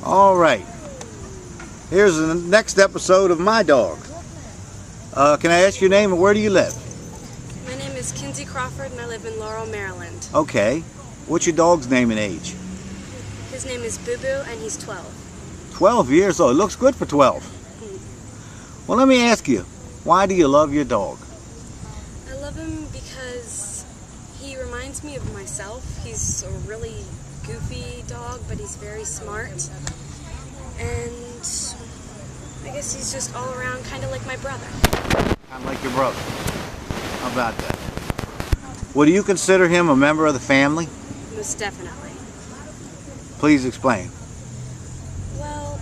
All right. Here's the next episode of My Dog. Can I ask your name and where do you live? My name is Kinsey Crawford and I live in Laurel, Maryland. Okay. What's your dog's name and age? His name is Boo Boo and he's 12. 12 years old. Looks good for 12. Well, let me ask you, why do you love your dog? I love him because he reminds me of myself. He's a really goofy dog, but he's very smart. And I guess he's just all around kind of like my brother. Kind of like your brother. How about that? Would you consider him a member of the family? Most definitely. Please explain. Well,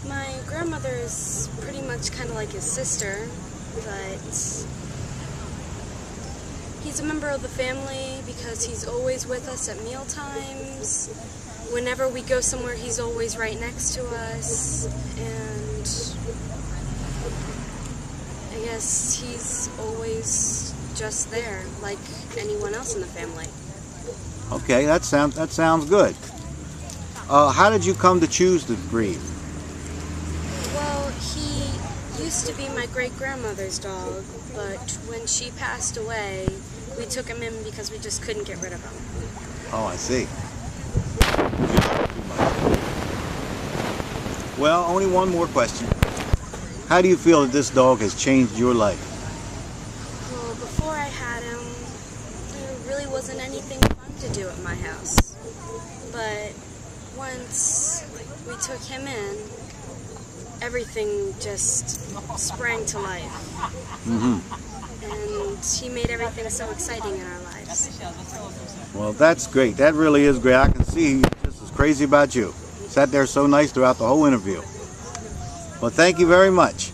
my grandmother is pretty much kind of like his sister, but he's a member of the family because he's always with us at meal times. Whenever we go somewhere, he's always right next to us, and I guess he's always just there, like anyone else in the family. Okay, that sounds good. How did you come to choose the breed? Well, he used to be my great-grandmother's dog, but when she passed away, we took him in because we just couldn't get rid of him. Oh, I see. Well, only one more question. How do you feel that this dog has changed your life? Well, before I had him, there really wasn't anything fun to do at my house. But once we took him in, everything just sprang to life. And he made everything so exciting in our lives. Well, that's great. That really is great. I can see he's just as crazy about you. Sat there so nice throughout the whole interview. Well, thank you very much.